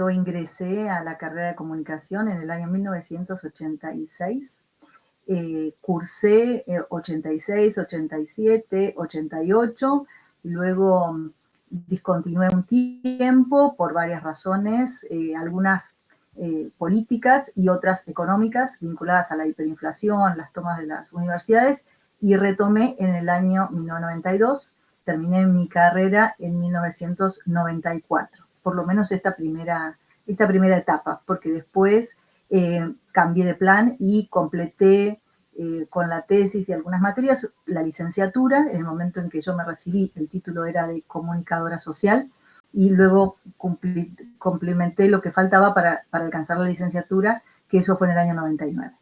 Yo ingresé a la carrera de comunicación en el año 1986. Cursé 86, 87, 88, y luego discontinué un tiempo por varias razones, algunas políticas y otras económicas vinculadas a la hiperinflación, las tomas de las universidades, y retomé en el año 1992. Terminé mi carrera en 1994, por lo menos esta primera etapa, porque después cambié de plan y completé con la tesis y algunas materias la licenciatura. En el momento en que yo me recibí, el título era de comunicadora social, y luego complementé lo que faltaba para alcanzar la licenciatura, que eso fue en el año 99.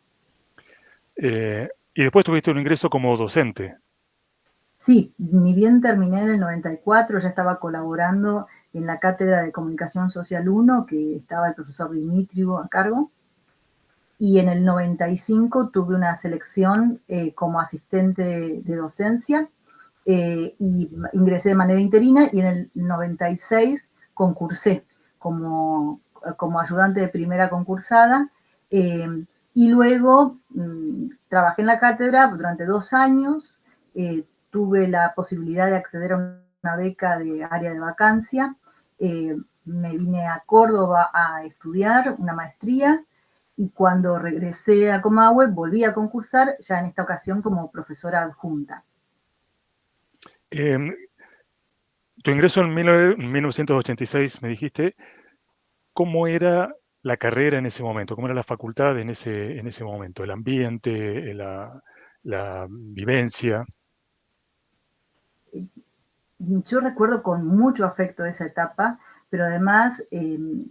Y después tuviste un ingreso como docente. Sí, ni bien terminé en el 94, ya estaba colaborando en la Cátedra de Comunicación Social 1, que estaba el profesor Dimitriu a cargo, y en el 95 tuve una selección como asistente de docencia, y ingresé de manera interina, y en el 96 concursé como ayudante de primera concursada, y luego trabajé en la cátedra durante 2 años. Tuve la posibilidad de acceder a una beca de área de vacancia. Me vine a Córdoba a estudiar una maestría, y cuando regresé a Comahue volví a concursar, ya en esta ocasión como profesora adjunta. Tu ingreso en 1986, me dijiste, ¿cómo era la carrera en ese momento? ¿Cómo era la facultad en ese momento? ¿El ambiente, la vivencia? Yo recuerdo con mucho afecto esa etapa, pero además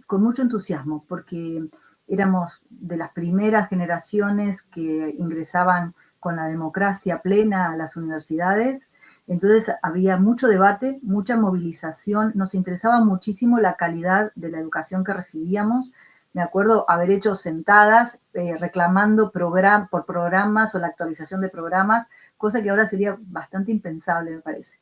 con mucho entusiasmo, porque éramos de las primeras generaciones que ingresaban con la democracia plena a las universidades. Entonces había mucho debate, mucha movilización, nos interesaba muchísimo la calidad de la educación que recibíamos. Me acuerdo haber hecho sentadas reclamando por programas o la actualización de programas, cosa que ahora sería bastante impensable, me parece.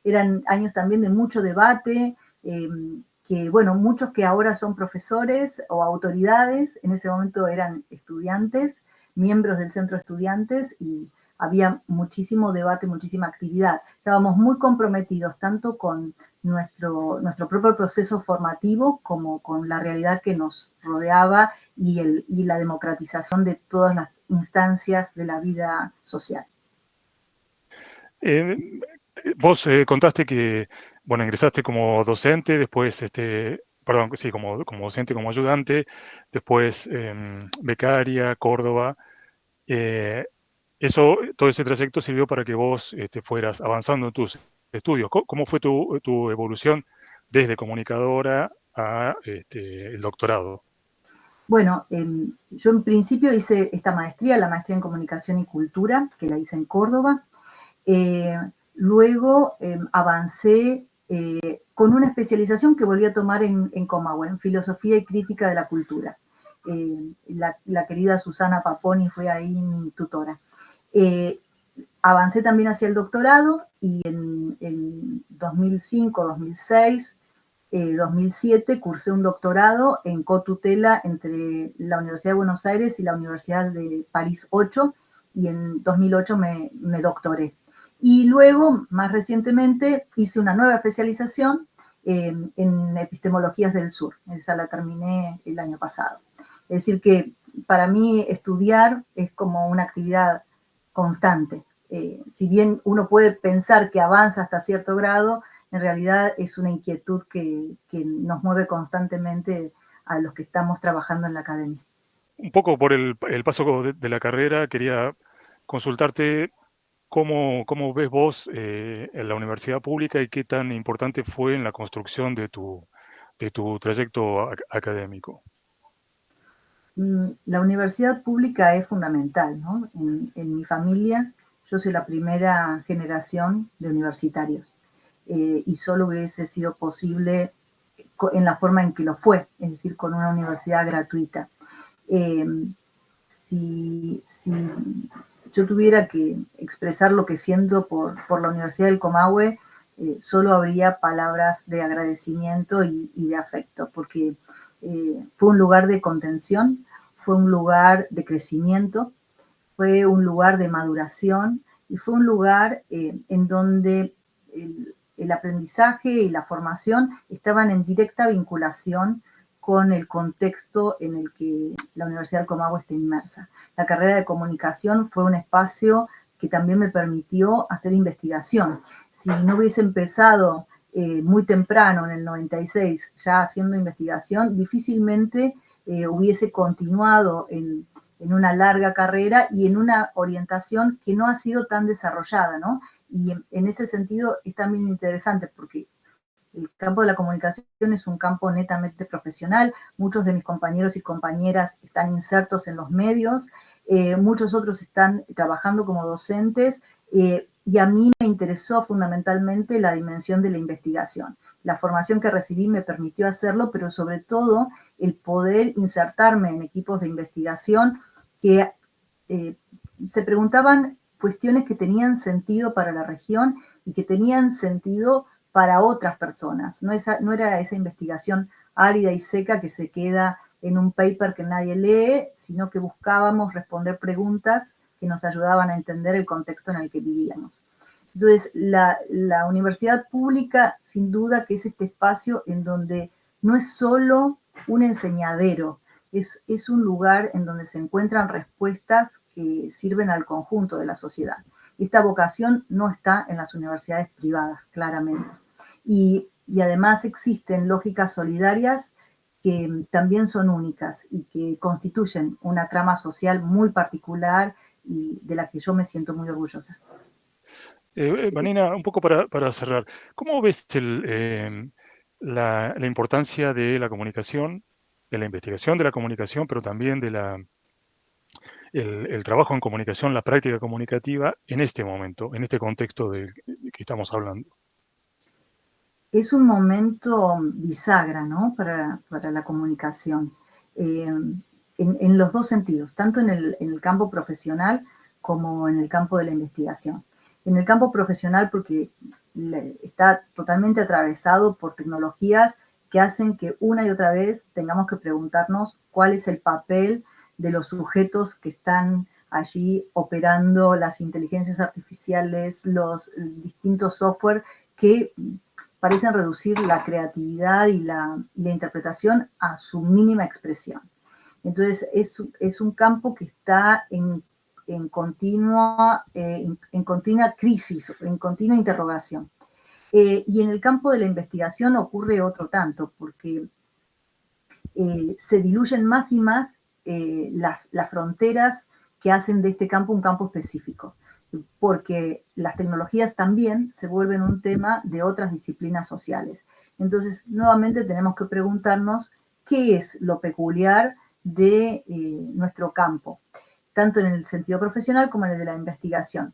Eran años también de mucho debate, que bueno, muchos que ahora son profesores o autoridades, en ese momento eran estudiantes, miembros del centro de estudiantes, y había muchísimo debate, muchísima actividad. Estábamos muy comprometidos tanto con nuestro propio proceso formativo como con la realidad que nos rodeaba, y la democratización de todas las instancias de la vida social. Eh, Vos contaste que, bueno, ingresaste como docente, después, perdón, sí, como docente, como ayudante, después becaria, Córdoba. Eh, todo ese trayecto sirvió para que vos fueras avanzando en tus estudios. ¿Cómo fue tu evolución desde comunicadora a el doctorado? Bueno, yo en principio hice esta maestría, la maestría en Comunicación y Cultura, que la hice en Córdoba. Eh, Luego avancé con una especialización que volví a tomar en Comahue, en Filosofía y Crítica de la Cultura. La querida Susana Paponi fue ahí mi tutora. Avancé también hacia el doctorado, y en 2005, 2006, 2007 cursé un doctorado en cotutela entre la Universidad de Buenos Aires y la Universidad de París 8, y en 2008 me doctoré. Y luego, más recientemente, hice una nueva especialización en epistemologías del sur. Esa la terminé el año pasado. Es decir que para mí estudiar es como una actividad constante. Si bien uno puede pensar que avanza hasta cierto grado, en realidad es una inquietud que nos mueve constantemente a los que estamos trabajando en la academia. Un poco por el paso de la carrera, quería consultarte cómo ves vos en la universidad pública y qué tan importante fue en la construcción de tu trayecto académico. La universidad pública es fundamental, ¿no? En mi familia, yo soy la primera generación de universitarios, y solo hubiese sido posible en la forma en que lo fue, es decir, con una universidad gratuita. Eh, si yo tuviera que expresar lo que siento por la Universidad del Comahue, solo habría palabras de agradecimiento y de afecto, porque fue un lugar de contención, fue un lugar de crecimiento, fue un lugar de maduración y fue un lugar en donde el aprendizaje y la formación estaban en directa vinculación con el contexto en el que la Universidad del Comahue está inmersa. La carrera de comunicación fue un espacio que también me permitió hacer investigación. Si no hubiese empezado muy temprano, en el 96, ya haciendo investigación, difícilmente hubiese continuado en una larga carrera y en una orientación que no ha sido tan desarrollada, ¿no? Y en ese sentido es también interesante porque el campo de la comunicación es un campo netamente profesional. Muchos de mis compañeros y compañeras están insertos en los medios, muchos otros están trabajando como docentes, y a mí me interesó fundamentalmente la dimensión de la investigación. La formación que recibí me permitió hacerlo, pero sobre todo el poder insertarme en equipos de investigación que se preguntaban cuestiones que tenían sentido para la región y que tenían sentido para otras personas. No era esa investigación árida y seca que se queda en un paper que nadie lee, sino que buscábamos responder preguntas que nos ayudaban a entender el contexto en el que vivíamos. Entonces, la universidad pública, sin duda que es este espacio en donde no es solo un enseñadero, es un lugar en donde se encuentran respuestas que sirven al conjunto de la sociedad. Esta vocación no está en las universidades privadas, claramente. Y además existen lógicas solidarias que también son únicas y que constituyen una trama social muy particular y de la que yo me siento muy orgullosa. Vanina, un poco para cerrar, ¿cómo ves la importancia de la comunicación, de la investigación de la comunicación, pero también de el trabajo en comunicación, la práctica comunicativa en este momento, en este contexto de que estamos hablando? Es un momento bisagra, ¿no? Para la comunicación, en los dos sentidos, tanto en el campo profesional como en el campo de la investigación. En el campo profesional porque está totalmente atravesado por tecnologías que hacen que una y otra vez tengamos que preguntarnos cuál es el papel de los sujetos que están allí operando las inteligencias artificiales, los distintos software que parecen reducir la creatividad y la interpretación a su mínima expresión. Entonces, es un campo que está en continua crisis, en continua interrogación. Y en el campo de la investigación ocurre otro tanto, porque se diluyen más y más las fronteras que hacen de este campo un campo específico, porque las tecnologías también se vuelven un tema de otras disciplinas sociales. Entonces, nuevamente tenemos que preguntarnos qué es lo peculiar de nuestro campo, tanto en el sentido profesional como en el de la investigación.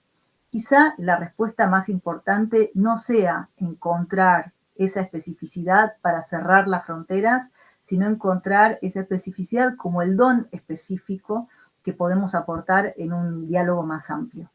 Quizá la respuesta más importante no sea encontrar esa especificidad para cerrar las fronteras, sino encontrar esa especificidad como el don específico que podemos aportar en un diálogo más amplio.